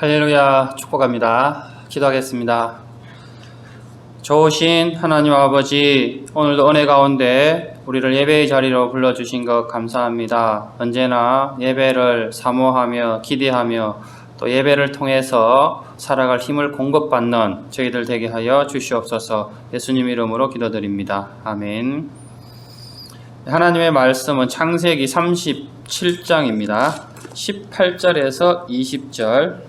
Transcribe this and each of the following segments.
할렐루야, 축복합니다. 기도하겠습니다. 좋으신 하나님 아버지, 오늘도 은혜 가운데 우리를 예배의 자리로 불러주신 것 감사합니다. 언제나 예배를 사모하며 기대하며 또 예배를 통해서 살아갈 힘을 공급받는 저희들 되게 하여 주시옵소서. 예수님 이름으로 기도드립니다. 아멘. 하나님의 말씀은 창세기 37장입니다. 18절에서 20절.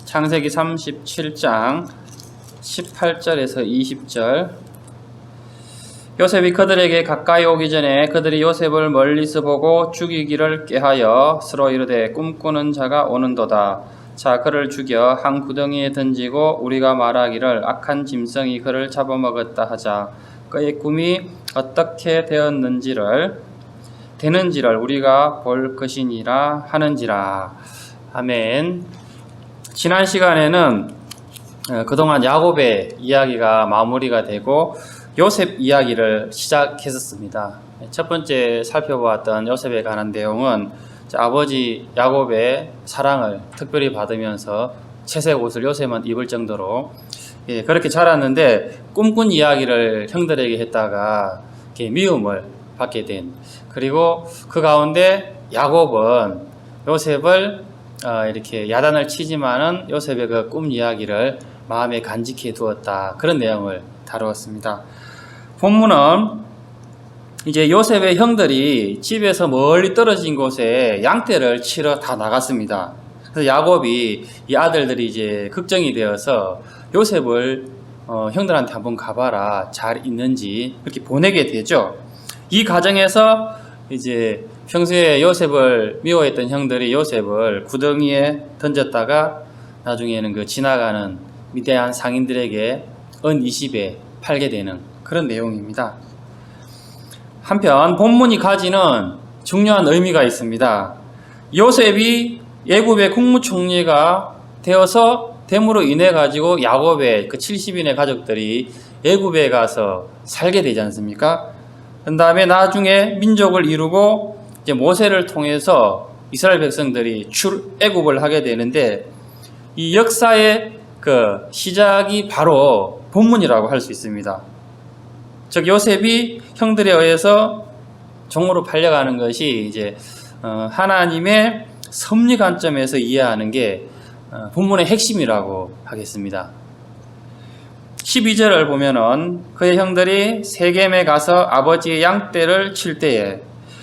창세기 37장 18절에서 20절. 요셉이 그들에게 가까이 오기 전에 그들이 요셉을 멀리서 보고 죽이기를 꾀하여 서로 이르되 꿈꾸는 자가 오는도다. 자, 그를 죽여 한 구덩이에 던지고 우리가 말하기를 악한 짐승이 그를 잡아먹었다 하자. 그의 꿈이 어떻게 되는지를 우리가 볼 것이니라 하는지라. 아멘. 지난 시간에는 그동안 야곱의 이야기가 마무리가 되고 요셉 이야기를 시작했었습니다. 첫 번째 살펴보았던 요셉에 관한 내용은 아버지 야곱의 사랑을 특별히 받으면서 채색 옷을 요셉만 입을 정도로 그렇게 자랐는데 꿈꾼 이야기를 형들에게 했다가 미움을 받게 된, 그리고 그 가운데 야곱은 요셉을 이렇게 야단을 치지만은 요셉의 그 꿈 이야기를 마음에 간직해 두었다. 그런 내용을 다루었습니다. 본문은 이제 요셉의 형들이 집에서 멀리 떨어진 곳에 양떼를 치러 다 나갔습니다. 그래서 야곱이 이 아들들이 이제 걱정이 되어서 요셉을 형들한테 한번 가봐라, 잘 있는지 그렇게 보내게 되죠. 이 과정에서 이제 평소에 요셉을 미워했던 형들이 요셉을 구덩이에 던졌다가 나중에는 그 지나가는 미대한 상인들에게 은 20에 팔게 되는 그런 내용입니다. 한편 본문이 가지는 중요한 의미가 있습니다. 요셉이 애굽의 국무총리가 되어서 됨으로 인해 가지고 야곱의 그 70인의 가족들이 애굽에 가서 살게 되지 않습니까? 그 다음에 나중에 민족을 이루고 이제 모세를 통해서 이스라엘 백성들이 출애굽을 하게 되는데, 이 역사의 그 시작이 바로 본문이라고 할 수 있습니다. 즉 요셉이 형들에 의해서 종으로 팔려가는 것이 이제 하나님의 섭리 관점에서 이해하는 게 본문의 핵심이라고 하겠습니다. 12절을 보면은 그의 형들이 세겜에 가서 아버지의 양떼를 칠 때에,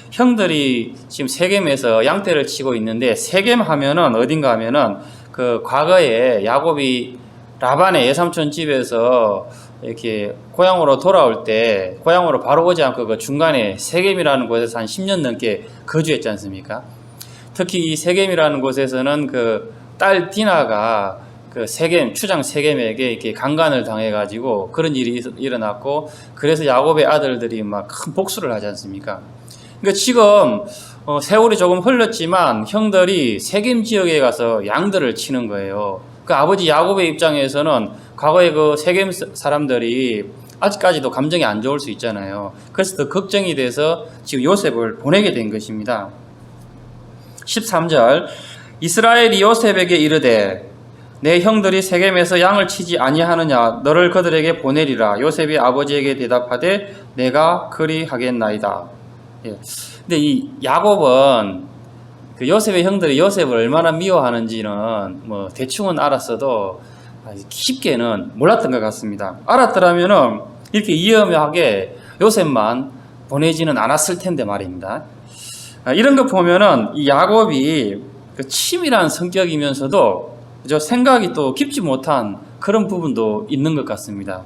형들이 지금 세겜에서 양떼를 치고 있는데, 세겜 하면은 어딘가 하면은 그 과거에 야곱이 라반의 외삼촌 집에서 이렇게 고향으로 돌아올 때 고향으로 바로 오지 않고 그 중간에 세겜이라는 곳에서 한 10년 넘게 거주했지 않습니까? 특히 이 세겜이라는 곳에서는 그 딸 디나가 그 추장 세겜에게 이렇게 강간을 당해가지고 그런 일이 일어났고, 그래서 야곱의 아들들이 막 큰 복수를 하지 않습니까? 그러니까 지금 세월이 조금 흘렀지만 형들이 세겜 지역에 가서 양들을 치는 거예요. 그 아버지 야곱의 입장에서는 과거에 그 세겜 사람들이 아직까지도 감정이 안 좋을 수 있잖아요. 그래서 더 걱정이 돼서 지금 요셉을 보내게 된 것입니다. 13절, 이스라엘이 요셉에게 이르되 내 형들이 세겜에서 양을 치지 아니하느냐, 너를 그들에게 보내리라. 요셉이 아버지에게 대답하되 내가 그리하겠나이다. 근데 이 야곱은 그 요셉의 형들이 요셉을 얼마나 미워하는지는 뭐 대충은 알았어도 깊게는 몰랐던 것 같습니다. 알았더라면은 이렇게 위험하게 요셉만 보내지는 않았을 텐데 말입니다. 이런 거 보면은 이 야곱이 그 치밀한 성격이면서도 생각이 또 깊지 못한 그런 부분도 있는 것 같습니다.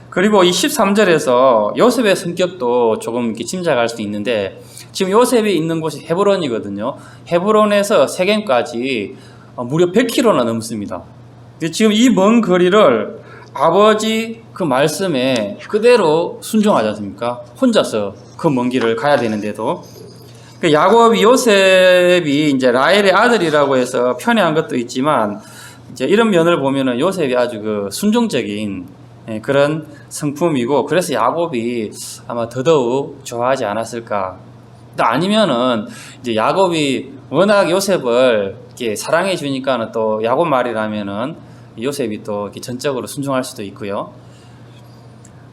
그리고 이 13절에서 요셉의 성격도 조금 이렇게 짐작할 수 있는데, 지금 요셉이 있는 곳이 헤브론이거든요. 헤브론에서 세겜까지 무려 100km나 넘습니다. 지금 이 먼 거리를 아버지 그 말씀에 그대로 순종하지 않습니까? 혼자서 그 먼 길을 가야 되는데도. 야곱이 요셉이 이제 라헬의 아들이라고 해서 편애한 것도 있지만, 이제 이런 면을 보면은 요셉이 아주 그 순종적인 그런 성품이고, 그래서 야곱이 아마 더더욱 좋아하지 않았을까 또 아니면은 이제 야곱이 워낙 요셉을 이렇게 사랑해 주니까는 또 야곱 말이라면은 요셉이 또 이렇게 전적으로 순종할 수도 있고요.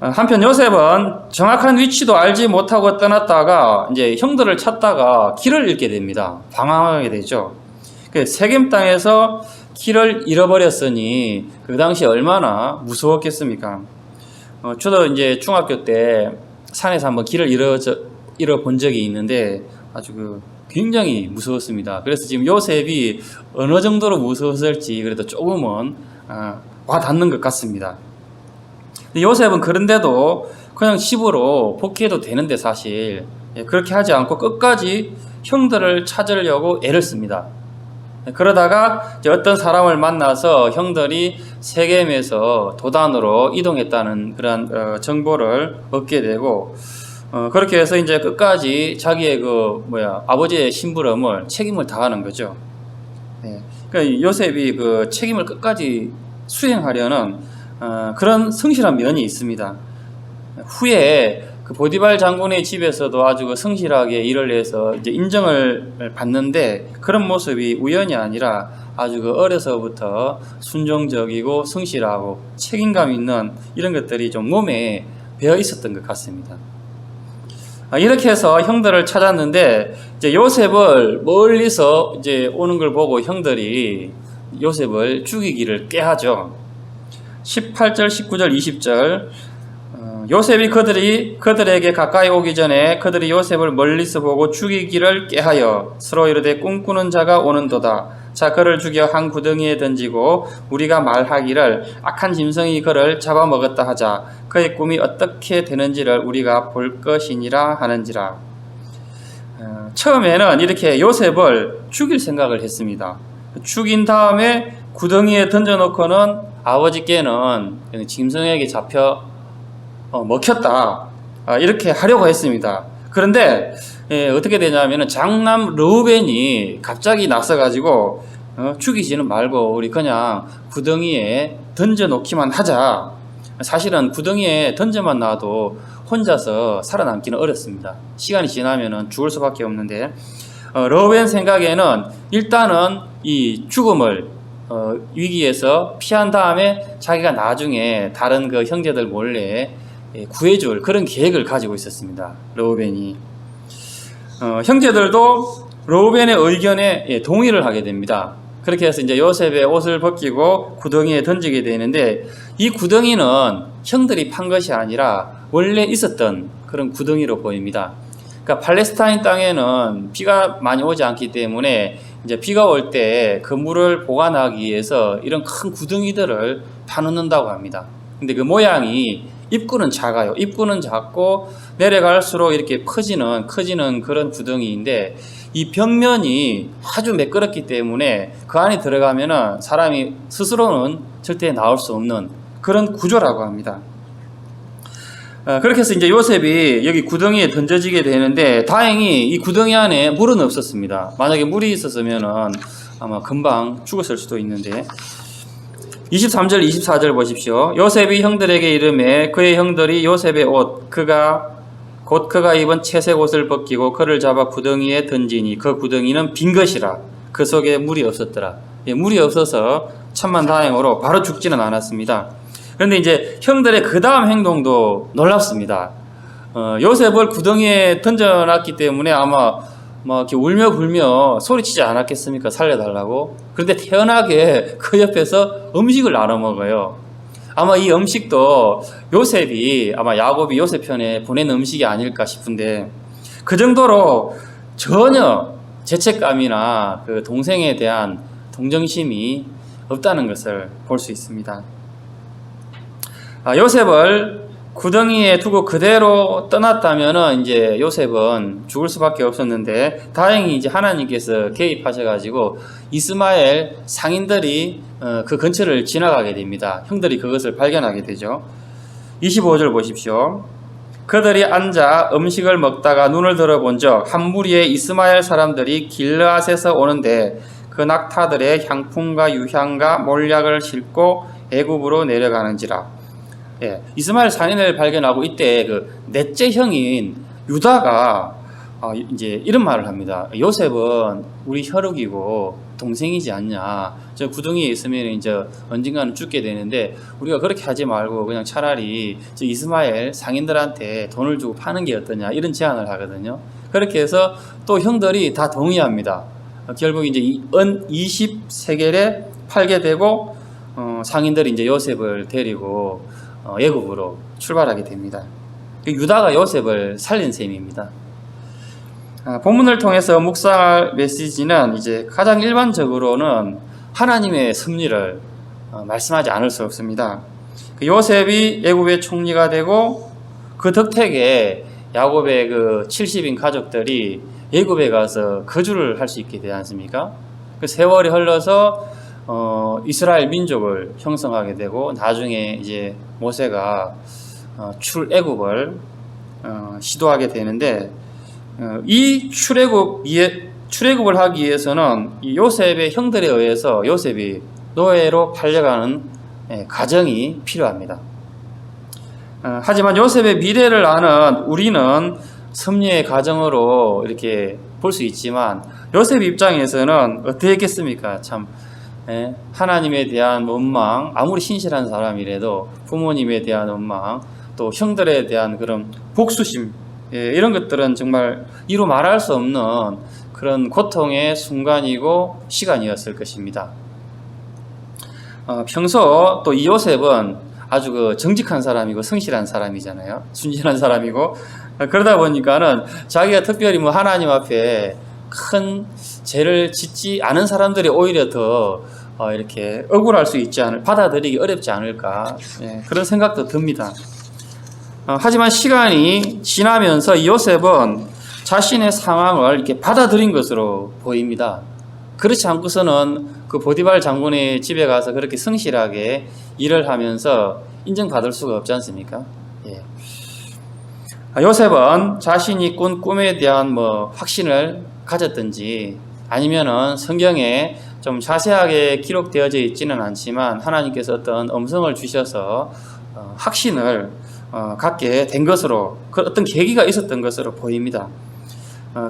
한편 요셉은 정확한 위치도 알지 못하고 떠났다가 이제 형들을 찾다가 길을 잃게 됩니다. 방황하게 되죠. 세겜 땅에서 길을 잃어버렸으니 그 당시 얼마나 무서웠겠습니까? 저도 이제 중학교 때 산에서 한번 길을 잃어본 적이 있는데 아주 굉장히 무서웠습니다. 그래서 지금 요셉이 어느 정도로 무서웠을지 그래도 조금은 와닿는 것 같습니다. 요셉은 그런데도 그냥 집으로 복귀해도 되는데 사실 그렇게 하지 않고 끝까지 형들을 찾으려고 애를 씁니다. 그러다가 어떤 사람을 만나서 형들이 세겜에서 도단으로 이동했다는 그런 정보를 얻게 되고 그렇게 해서 이제 끝까지 자기의 아버지의 심부름을 책임을 다하는 거죠. 그러니까 요셉이 그 책임을 끝까지 수행하려는 그런 성실한 면이 있습니다. 후에 그 보디발 장군의 집에서도 아주 성실하게 일을 해서 이제 인정을 받는데 그런 모습이 우연이 아니라 아주 어려서부터 순종적이고 성실하고 책임감 있는 이런 것들이 좀 몸에 배어 있었던 것 같습니다. 이렇게 해서 형들을 찾았는데 이제 요셉을 멀리서 이제 오는 걸 보고 형들이 요셉을 죽이기를 꾀하죠. 18절, 19절, 20절 요셉이 그들에게 가까이 오기 전에 그들이 요셉을 멀리서 보고 죽이기를 꾀하여 서로 이르되 꿈꾸는 자가 오는도다. 자 그를 죽여 한 구덩이에 던지고 우리가 말하기를 악한 짐승이 그를 잡아먹었다 하자. 그의 꿈이 어떻게 되는지를 우리가 볼 것이니라 하는지라. 처음에는 이렇게 요셉을 죽일 생각을 했습니다. 죽인 다음에 구덩이에 던져놓고는 아버지께는 짐승에게 잡혀 먹혔다 이렇게 하려고 했습니다. 그런데 어떻게 되냐면 장남 르우벤이 갑자기 나서가지고 죽이지는 말고 우리 그냥 구덩이에 던져놓기만 하자. 사실은 구덩이에 던져만 놔도 혼자서 살아남기는 어렵습니다. 시간이 지나면 죽을 수밖에 없는데 르우벤 생각에는 일단은 이 죽음을 위기에서 피한 다음에 자기가 나중에 다른 그 형제들 몰래 구해줄 그런 계획을 가지고 있었습니다. 르우벤이 형제들도 르우벤의 의견에 동의를 하게 됩니다. 그렇게 해서 이제 요셉의 옷을 벗기고 구덩이에 던지게 되는데 이 구덩이는 형들이 판 것이 아니라 원래 있었던 그런 구덩이로 보입니다. 그러니까 팔레스타인 땅에는 비가 많이 오지 않기 때문에 이제 비가 올 때 그 물을 보관하기 위해서 이런 큰 구덩이들을 파놓는다고 합니다. 근데 그 모양이 입구는 작아요. 입구는 작고 내려갈수록 이렇게 커지는 그런 구덩이인데 이 벽면이 아주 매끄럽기 때문에 그 안에 들어가면은 사람이 스스로는 절대 나올 수 없는 그런 구조라고 합니다. 그렇게 해서 이제 요셉이 여기 구덩이에 던져지게 되는데 다행히 이 구덩이 안에 물은 없었습니다. 만약에 물이 있었으면은 아마 금방 죽었을 수도 있는데 23절 24절 보십시오. 요셉이 형들에게 이르매 그의 형들이 요셉의 옷 그가 입은 채색 옷을 벗기고 그를 잡아 구덩이에 던지니 그 구덩이는 빈 것이라 그 속에 물이 없었더라. 물이 없어서 천만다행으로 바로 죽지는 않았습니다. 그런데 이제 형들의 그 다음 행동도 놀랍습니다. 요셉을 구덩이에 던져놨기 때문에 아마 막 이렇게 울며 불며 소리치지 않았겠습니까? 살려달라고. 그런데 태연하게 그 옆에서 음식을 나눠 먹어요. 아마 이 음식도 요셉이 아마 야곱이 요셉 편에 보낸 음식이 아닐까 싶은데 그 정도로 전혀 죄책감이나 그 동생에 대한 동정심이 없다는 것을 볼 수 있습니다. 요셉을 구덩이에 두고 그대로 떠났다면은 이제 요셉은 죽을 수밖에 없었는데 다행히 이제 하나님께서 개입하셔가지고 이스마엘 상인들이 그 근처를 지나가게 됩니다. 형들이 그것을 발견하게 되죠. 25절 보십시오. 그들이 앉아 음식을 먹다가 눈을 들어본 적 한 무리의 이스마엘 사람들이 길르앗에서 오는데 그 낙타들의 향품과 유향과 몰약을 싣고 애굽으로 내려가는지라. 이스마엘 상인을 발견하고 이때 그 넷째 형인 유다가 이제 이런 말을 합니다. 요셉은 우리 혈육이고 동생이지 않냐. 저 구덩이에 있으면 이제 언젠가는 죽게 되는데 우리가 그렇게 하지 말고 그냥 차라리 저 이스마엘 상인들한테 돈을 주고 파는 게 어떠냐, 이런 제안을 하거든요. 그렇게 해서 또 형들이 다 동의합니다. 결국 이제 은 20세겔에 팔게 되고 상인들이 이제 요셉을 데리고 애굽으로 출발하게 됩니다. 유다가 요셉을 살린 셈입니다. 본문을 통해서 묵상할 메시지는 이제 가장 일반적으로는 하나님의 섭리를 말씀하지 않을 수 없습니다. 요셉이 애굽의 총리가 되고 그 덕택에 야곱의 그 70인 가족들이 애굽에 가서 거주를 할 수 있게 되지 않습니까? 그 세월이 흘러서 이스라엘 민족을 형성하게 되고 나중에 이제 모세가 출애굽을 시도하게 되는데 이 출애굽을 하기 위해서는 이 요셉의 형들에 의해서 요셉이 노예로 팔려가는 과정이 필요합니다. 하지만 요셉의 미래를 아는 우리는 섭리의 과정으로 이렇게 볼 수 있지만 요셉 입장에서는 어떻게 했겠습니까? 참 하나님에 대한 원망, 아무리 신실한 사람이라도 부모님에 대한 원망, 또 형들에 대한 그런 복수심, 이런 것들은 정말 이루 말할 수 없는 그런 고통의 순간이고 시간이었을 것입니다. 평소 또 이 요셉은 아주 그 정직한 사람이고 성실한 사람이잖아요. 순진한 사람이고 그러다 보니까는 자기가 특별히 뭐 하나님 앞에 큰 죄를 짓지 않은 사람들이 오히려 더 이렇게 억울할 수 있지 받아들이기 어렵지 않을까, 그런 생각도 듭니다. 하지만 시간이 지나면서 이 요셉은 자신의 상황을 이렇게 받아들인 것으로 보입니다. 그렇지 않고서는 그 보디발 장군의 집에 가서 그렇게 성실하게 일을 하면서 인정받을 수가 없지 않습니까? 요셉은 자신이 꾼 꿈에 대한 확신을 가졌든지 아니면은 성경에 좀 자세하게 기록되어져 있지는 않지만 하나님께서 어떤 음성을 주셔서 확신을 갖게 된 것으로, 그 어떤 계기가 있었던 것으로 보입니다.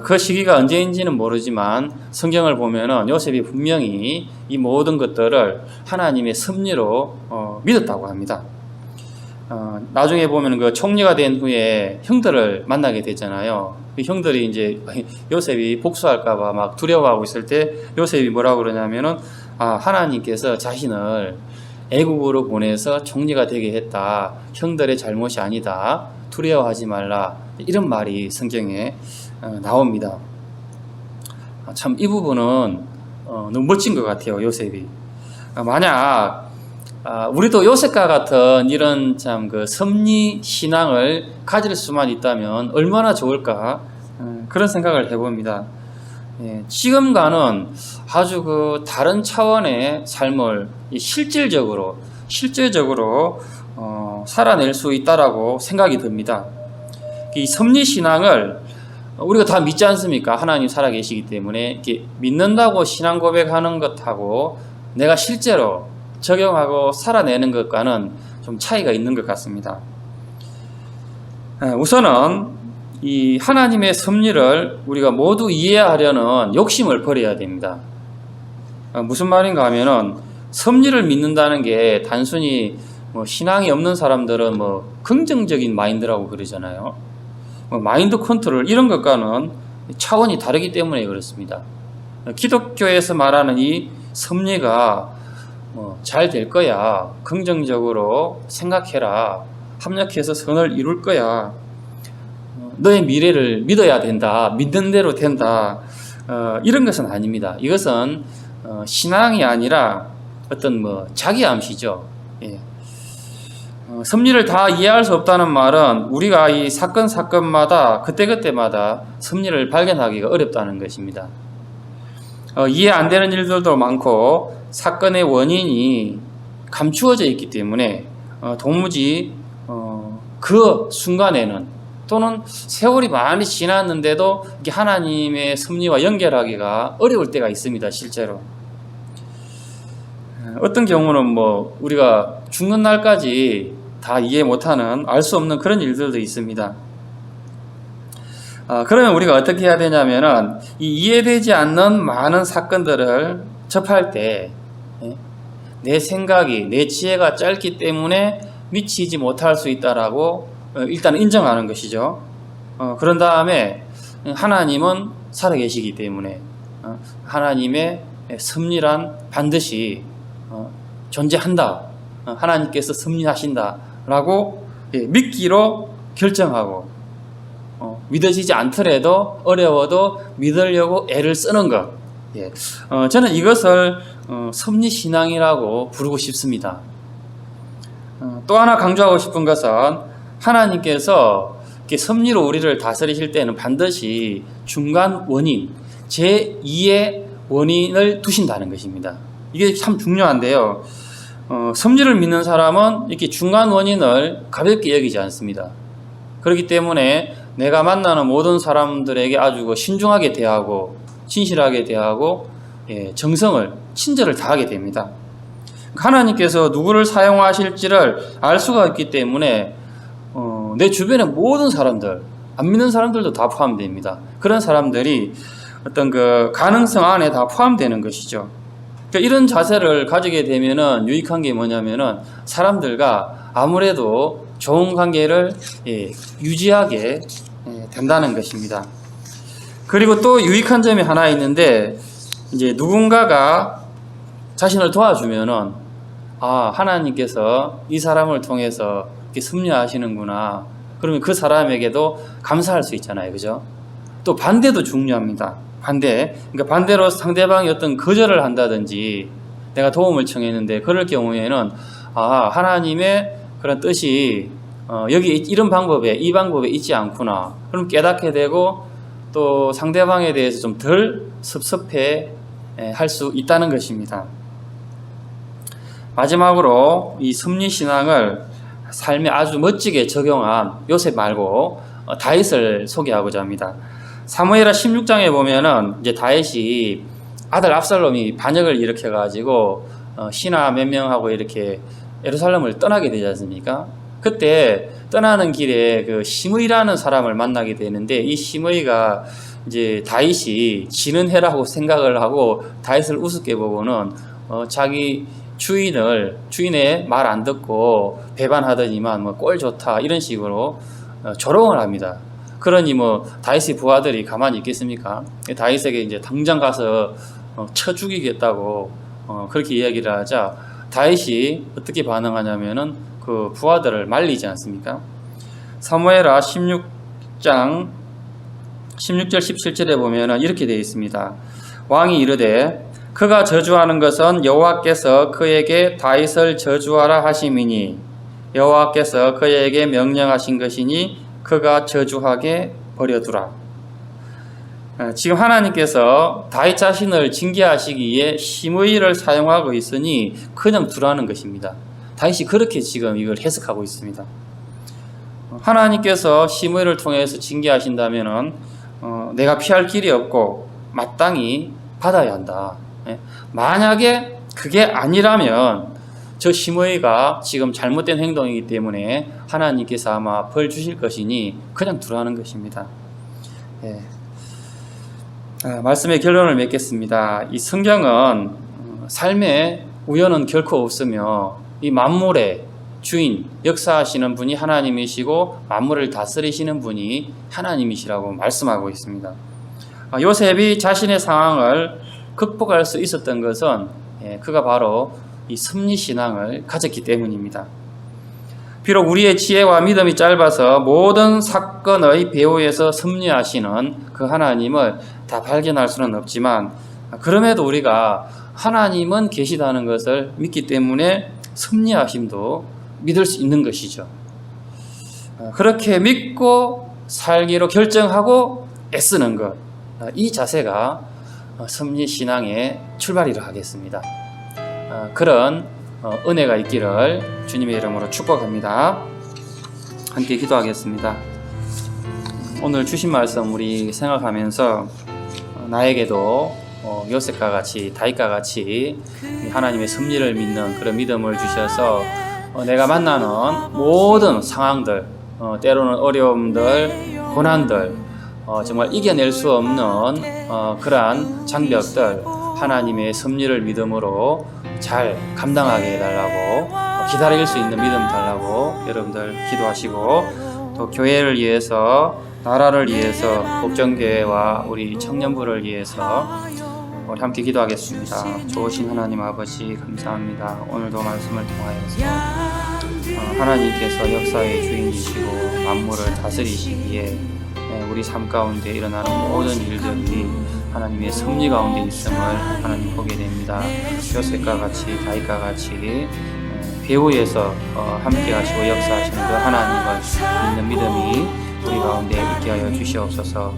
그 시기가 언제인지는 모르지만 성경을 보면은 요셉이 분명히 이 모든 것들을 하나님의 섭리로 믿었다고 합니다. 나중에 보면 그 총리가 된 후에 형들을 만나게 되잖아요. 그 형들이 이제 요셉이 복수할까봐 막 두려워하고 있을 때 요셉이 뭐라고 그러냐면은 하나님께서 자신을 애국으로 보내서 총리가 되게 했다. 형들의 잘못이 아니다. 두려워하지 말라. 이런 말이 성경에 나옵니다. 참 이 부분은 너무 멋진 것 같아요. 요셉이. 만약 우리도 요셉과 같은 이런 참 그 섭리 신앙을 가질 수만 있다면 얼마나 좋을까, 그런 생각을 해봅니다. 지금과는 아주 그 다른 차원의 삶을 실질적으로 살아낼 수 있다라고 생각이 듭니다. 이 섭리 신앙을 우리가 다 믿지 않습니까? 하나님 살아계시기 때문에 이렇게 믿는다고 신앙 고백하는 것하고 내가 실제로 적용하고 살아내는 것과는 좀 차이가 있는 것 같습니다. 우선은 이 하나님의 섭리를 우리가 모두 이해하려는 욕심을 버려야 됩니다. 무슨 말인가 하면은 섭리를 믿는다는 게 단순히 신앙이 없는 사람들은 긍정적인 마인드라고 그러잖아요. 마인드 컨트롤 이런 것과는 차원이 다르기 때문에 그렇습니다. 기독교에서 말하는 이 섭리가 잘 될 거야, 긍정적으로 생각해라, 합력해서 선을 이룰 거야, 너의 미래를 믿어야 된다, 믿는 대로 된다, 이런 것은 아닙니다. 이것은 신앙이 아니라 어떤 자기암시죠. 섭리를 다 이해할 수 없다는 말은 우리가 이 사건마다 그때그때마다 섭리를 발견하기가 어렵다는 것입니다. 이해 안 되는 일들도 많고 사건의 원인이 감추어져 있기 때문에 도무지 그 순간에는 또는 세월이 많이 지났는데도 이게 하나님의 섭리와 연결하기가 어려울 때가 있습니다. 실제로 어떤 경우는 우리가 죽는 날까지 다 이해 못하는, 알 수 없는 그런 일들도 있습니다. 그러면 우리가 어떻게 해야 되냐면은 이 이해되지 않는 많은 사건들을 접할 때 내 생각이, 내 지혜가 짧기 때문에 미치지 못할 수 있다라고 일단 인정하는 것이죠. 그런 다음에 하나님은 살아계시기 때문에 하나님의 섭리란 반드시 존재한다. 하나님께서 섭리하신다라고 믿기로 결정하고 믿어지지 않더라도 어려워도 믿으려고 애를 쓰는 것. 저는 이것을 섭리신앙이라고 부르고 싶습니다. 또 하나 강조하고 싶은 것은 하나님께서 섭리로 우리를 다스리실 때는 반드시 중간 원인, 제2의 원인을 두신다는 것입니다. 이게 참 중요한데요. 섭리를 믿는 사람은 이렇게 중간 원인을 가볍게 여기지 않습니다. 그렇기 때문에 내가 만나는 모든 사람들에게 아주 신중하게 대하고 진실하게 대하고 정성을, 친절을 다하게 됩니다. 하나님께서 누구를 사용하실지를 알 수가 있기 때문에 내 주변의 모든 사람들, 안 믿는 사람들도 다 포함됩니다. 그런 사람들이 어떤 그 가능성 안에 다 포함되는 것이죠. 그러니까 이런 자세를 가지게 되면은 유익한 게 뭐냐면은 사람들과 아무래도 좋은 관계를 유지하게 된다는 것입니다. 그리고 또 유익한 점이 하나 있는데, 이제 누군가가 자신을 도와주면은 하나님께서 이 사람을 통해서 이렇게 섭리하시는구나. 그러면 그 사람에게도 감사할 수 있잖아요, 그죠? 또 반대도 중요합니다. 그러니까 반대로 상대방이 어떤 거절을 한다든지 내가 도움을 청했는데 그럴 경우에는 하나님의 그런 뜻이 여기 이런 방법에, 이 방법에 있지 않구나. 그럼 깨닫게 되고 또 상대방에 대해서 좀 덜 섭섭해 할 수 있다는 것입니다. 마지막으로 이 섭리신앙을 삶에 아주 멋지게 적용한 요셉 말고 다윗을 소개하고자 합니다. 사무엘하 16장에 보면은 이제 다윗이 아들 압살롬이 반역을 일으켜가지고 신하 몇 명하고 이렇게 예루살렘을 떠나게 되지 않습니까? 그때 떠나는 길에 그 시므이라는 사람을 만나게 되는데, 이 시므이가 이제 다윗이 지는 해라고 생각을 하고 다윗을 우습게 보고는 자기 주인의 말 안 듣고 배반하더니만 꼴 좋다 이런 식으로 조롱을 합니다. 그러니 다윗의 부하들이 가만히 있겠습니까? 다윗에게 이제 당장 가서 쳐 죽이겠다고 그렇게 이야기를 하자 다윗이 어떻게 반응하냐면은 그 부하들을 말리지 않습니까? 사무엘하 16장 16절 17절에 보면은 이렇게 되어 있습니다. 왕이 이르되 그가 저주하는 것은 여호와께서 그에게 다윗을 저주하라 하심이니 여호와께서 그에게 명령하신 것이니 그가 저주하게 버려두라. 지금 하나님께서 다윗 자신을 징계하시기에 시므이를 사용하고 있으니 그냥 두라는 것입니다. 다윗이 그렇게 지금 이걸 해석하고 있습니다. 하나님께서 시므이를 통해서 징계하신다면은 내가 피할 길이 없고 마땅히 받아야 한다. 만약에 그게 아니라면 저 시므이가 지금 잘못된 행동이기 때문에 하나님께서 아마 벌 주실 것이니 그냥 두라는 것입니다. 말씀의 결론을 맺겠습니다. 이 성경은 삶에 우연은 결코 없으며 이 만물의 주인, 역사하시는 분이 하나님이시고 만물을 다스리시는 분이 하나님이시라고 말씀하고 있습니다. 요셉이 자신의 상황을 극복할 수 있었던 것은 그가 바로 이 섭리신앙을 가졌기 때문입니다. 비록 우리의 지혜와 믿음이 짧아서 모든 사건의 배후에서 섭리하시는 그 하나님을 다 발견할 수는 없지만, 그럼에도 우리가 하나님은 계시다는 것을 믿기 때문에 섭리하심도 믿을 수 있는 것이죠. 그렇게 믿고 살기로 결정하고 애쓰는 것, 이 자세가 섭리신앙의 출발이라 하겠습니다. 그런 은혜가 있기를 주님의 이름으로 축복합니다. 함께 기도하겠습니다. 오늘 주신 말씀 우리 생각하면서 나에게도 요셉과 같이, 다윗과 같이 하나님의 섭리를 믿는 그런 믿음을 주셔서 내가 만나는 모든 상황들, 때로는 어려움들, 고난들, 정말 이겨낼 수 없는 그러한 장벽들 하나님의 섭리를 믿음으로 잘 감당하게 해달라고 기다릴 수 있는 믿음 달라고 여러분들 기도하시고 또 교회를 위해서 나라를 위해서 복정교회와 우리 청년부를 위해서 우리 함께 기도하겠습니다. 좋으신 하나님 아버지 감사합니다. 오늘도 말씀을 통하여서 하나님께서 역사의 주인이시고 만물을 다스리시기에 우리 삶 가운데 일어나는 모든 일들이 하나님의 섭리 가운데 있음을 하나님 보게 됩니다. 요셉과 같이 다윗과 같이 배후에서 함께 하시고 역사하시는 그 하나님을 믿는 믿음이 우리 가운데 있게 하여 주시옵소서.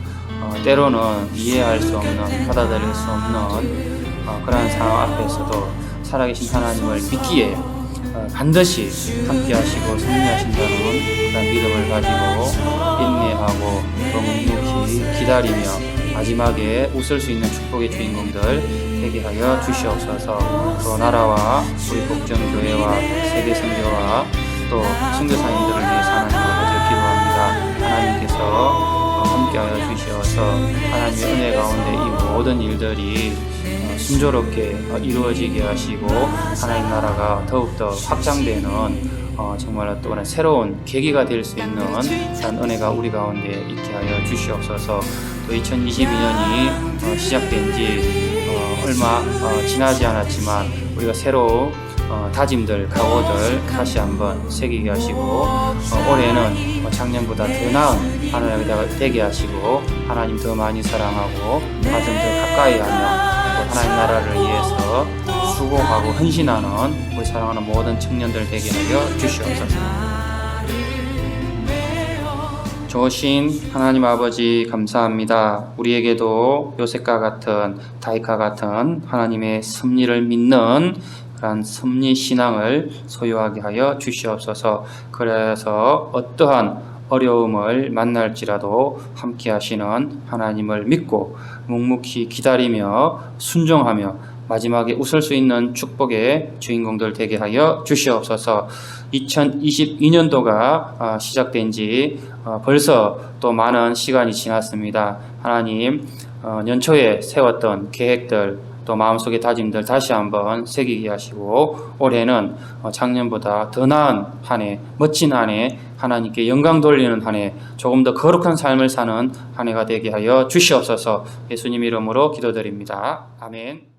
때로는 이해할 수 없는, 받아들일 수 없는 그러한 상황 앞에서도 살아계신 하나님을 믿기에 반드시 함께 하시고 승리하신다는 그런 믿음을 가지고 인내하고 또 묵묵히 기다리며 마지막에 웃을 수 있는 축복의 주인공들 되게 하여 주시옵소서. 또 나라와 우리 복정교회와 세계선교와 또 선교사님들을 위해서 하나님을 기도합니다. 하나님께서 함께하여 주시어서 하나님의 은혜 가운데 이 모든 일들이 순조롭게 이루어지게 하시고 하나님 나라가 더욱더 확장되는 정말 또 새로운 계기가 될 수 있는 그런 은혜가 우리 가운데 있게 하여 주시옵소서. 또 2022년이 시작된 지 얼마 지나지 않았지만 우리가 새로운 다짐들, 각오들 다시 한번 새기게 하시고 올해는 작년보다 더 나은 하나님이 되게 하시고 하나님 더 많이 사랑하고 가슴 더 가까이 하며 또 하나님 나라를 위해서 수고하고 헌신하는 우리 사랑하는 모든 청년들 되게 하여 주시옵소서. 좋으신 하나님 아버지 감사합니다. 우리에게도 요셉과 같은 다윗과 같은 하나님의 섭리를 믿는 그런 섭리 신앙을 소유하게 하여 주시옵소서. 그래서 어떠한 어려움을 만날지라도 함께 하시는 하나님을 믿고 묵묵히 기다리며 순종하며 마지막에 웃을 수 있는 축복의 주인공들 되게 하여 주시옵소서. 2022년도가 시작된 지 벌써 또 많은 시간이 지났습니다. 하나님 연초에 세웠던 계획들 또 마음속의 다짐들 다시 한번 새기게 하시고 올해는 작년보다 더 나은 한 해, 멋진 한 해, 하나님께 영광 돌리는 한 해, 조금 더 거룩한 삶을 사는 한 해가 되게 하여 주시옵소서. 예수님 이름으로 기도드립니다. 아멘.